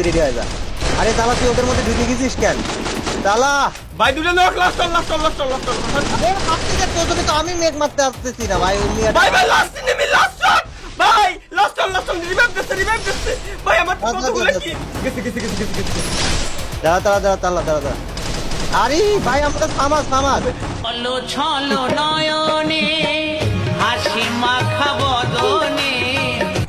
Ready হয়ে যা। আরে তালা তুই ওদের মধ্যে ঢুকে গেছিস কেন? তালা ভাই দুটো নক লাস্ট তোকে তো আমি মেঘ মারতে আসতেছি না ভাই। ভাই ভাই লাস্ট এনিমি লাস্ট শট ভাই লাস্ট রিভাইভ দিচ্ছে ভাই আমার তো কতগুলো কি গেছে দাঁড়া। আরে ভাই আমরা থামাস। ছলো ছলো নয়নে হাসি মাখা বদনে।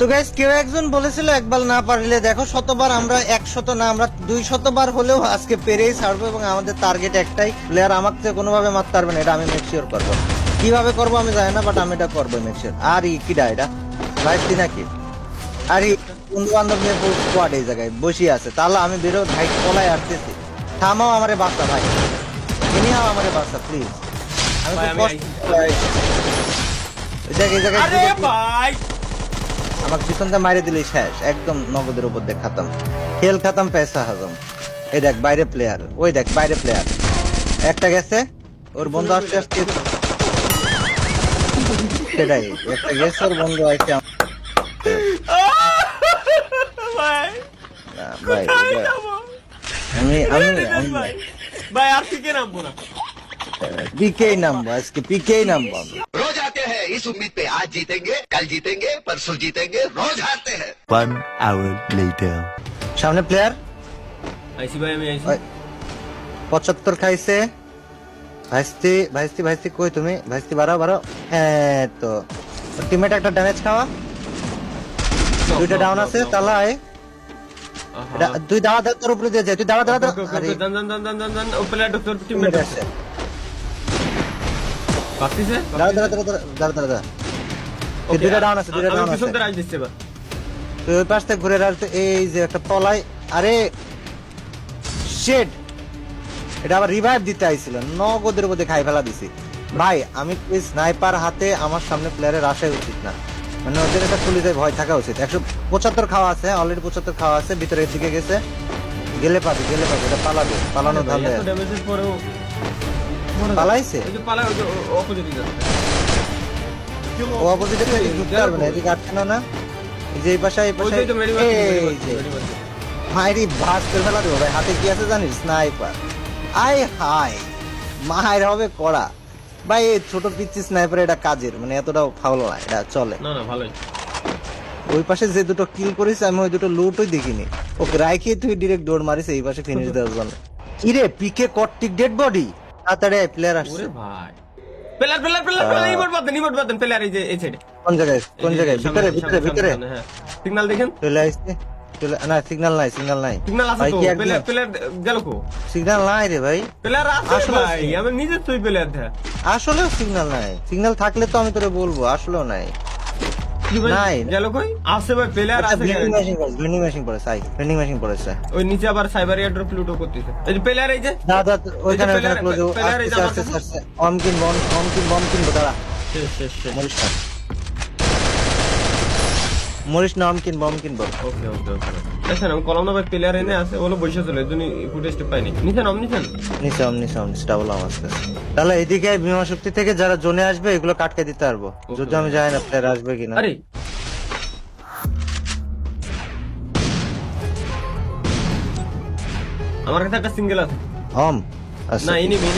তো গাইস কেউ একজন বলেছিল একবার না পারলে দেখো শতবার, আমরা 100 না আমরা 200 বার হলেও আজকে পেরেই ছাড়বো। এবং আমাদের টার্গেট একটাই, প্লেয়ার আমাকে কোনোভাবে মারতে পারবে না, এটা আমি মেক শিওর করবো। কিভাবে করবো আমি জানি না, বাট আমি এটা করবো মেক শিওর। আর কিডা এটা ভাই নাকি? আর বন্ধু বান্ধব নিয়ে স্কোয়াড এই জায়গায় বসে আছে। তাহলে আমি বেরো ভাই পলাই আসতেছি। থামাও আমারে বাচ্চা ভাই, নিয়ে আমারে বাচ্চা প্লিজ। আমি ভাই, তো আমি কষ্ট এই জায়গায় আরে ভাই আমাকে পিছনটা মাইরে দিলে শেষ, একদম নগদের উপর দেখ খাতাম, খেল খাতাম, পয়সা হাজম। এই দেখ বাইরে প্লেয়ার, ওই দেখ বাইরে প্লেয়ার একটা গেছে, ওর বন্ধু আসতে সেটাই একটা গেছে, ওর বন্ধু আসছে ভাই ভাই আমি ভাই আর কি নামবো না পিকেই নামবো, আজকে পিকেই নামবো আমি। रोज आते हैं इस उम्मीद पे आज जीतेंगे कल जीतेंगे परसों जीतेंगे रोज हारते हैं 1 hour later. সামনে প্লেয়ার আইসি ভাই আমি আইসি 75 খাইছে। ভাইস্তি কই তুমি? ভাইস্তি বাড়াও তো টিমমেট একটা ড্যামেজ খাওয়া, দুইটা ডাউন আছে। তালায় তুই দাঁড়া তোর উপরে দিয়ে যায়, তুই দাঁড়া আরে দান ও প্লেয়ার ডক্টর টিমমেট আছে বাকিছে দাঁড়া এই দুইটা ডাউন আছে পিছন থেকে রাজ দিচ্ছে বা তুই ওই পাশ থেকে ঘুরে রাখতে। এই যে একটা পলাই, আরে শেড, এটা আবার রিভাইভ দিতে আইছিল, নগদের মধ্যে খাই ফেলা দিছি ভাই। আমি স্নাইপার হাতে আমার সামনে প্লেয়ারের আসাই উচিত না, মানে ওদের একটা পুলিশে ভয় থাকা উচিত। 175 খাওয়া আছে, অলরেডি 75 খাওয়া আছে, ভিতরের দিকে গেছে, গেলে পাবে এটা পালানো ধান্দা। এত ড্যামেজের পরেও পালাইছে ওই যে পালায় ওই যে অপোজিটে যাচ্ছে ও অপোজিটে ঢুকতে পারবে না, এদিকে আটকে না। এই যে এই পাশে ওই তো মেরি মাইরি ভাস করে ফেলা দেবো ভাই। হাতে কি আছে জানিস? স্নাইপার। আয় হায় মায়ের হবে কড়া ভাই। এই ছোট পিচ্ছি স্নাইপার এটা কাজের, মানে এতটাও ফাউল না, এটা চলে। না ভালোই। ওই পাশে যে দুটো কিল করিস আমি ওই দুটো লুটই দেখিনি, ওকে রাইখে তুই ডিরেক্ট দৌড় মারিস এই পাশে ফিনিশ দেওয়ার জন্য। কি রে পিকে কট্টিক ডেড বডি, তাড়াতাড়ি প্লেয়ার আসছে। ওরে ভাই প্লেয়ার ইমোট বাদন প্লেয়ার এই যে এই সাইডে কোন জায়গায় ভিতরে হ্যাঁ সিগন্যাল দেখেন চলে আসছে। না সিগন্যাল নাই সিগন্যাল আছে ভাই, তো কি একদম- প্লেয়ার গেল কো সিগন্যাল নাই রে ভাই, প্লেয়ার আছে আসলে ভাই আমি নিজে তুই প্লেয়ার দে আসলেও সিগন্যাল নাই। সিগন্যাল থাকলে তো আমি তোরে বলবো, আসলেও নাই। নাই। গেল কই আছে ভাই প্লেয়ার আছে ভেন্ডিং মেশিন পড়েছে। ওই নিচে আবার সাইবার এয়ারড্রপ লুটো করতেছে এই যে প্লেয়ার এই যে দাদা ওইখানে ক্লোজ প্লেয়ার এই যে আমার কাছে আসছে। অম কিনবো দাঁড়া। শেষ মরিস না অম কিনবো। ওকে দেখেন আমি কলম না ভাই প্লেয়ার এনে আছে ওগুলো বসে চলে এজন্য ফুটেজটা পাইনি নিছেন নিচে ডাবল আমার কাছে। তাহলে এদিকে বিমা শক্তি থেকে যারা জোনে আসবে এগুলো কাটকে দিতে পারবো, যদি আমি জানি না প্লেয়ার আসবে কিনা। আরে আমার কাছে একটা সিঙ্গেল আছে হম আচ্ছা না এনিমি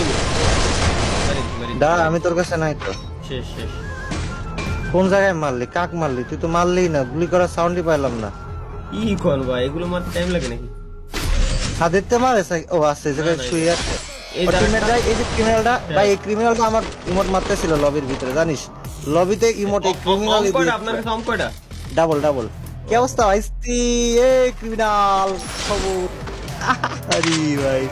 দাঁড়া, আমি তোর কাছে নাই তো। শেষ কোন জায়গায় মারলি? কাক মারলি? তুই তো মারলি না, গুলি করার সাউন্ডই পাইলাম না। ই কোন ভাই এগুলো মারতে টাইম লাগে নাকি হাতেরতে মারে ও আসছে এই জায়গায় শুয়ে আছে। এই ও teammate এই যে ক্রিমিনালটা ভাই, এই ক্রিমিনালটা আমার ইমোট মারতেছিল লবির ভিতরে, জানিস? লবিতে ইমোট এই ক্রিমিনাল আপনার কাছে অম কয়টা ডাবল কি অবস্থা ভাই? এই ক্রিমিনাল খবর আরে ভাই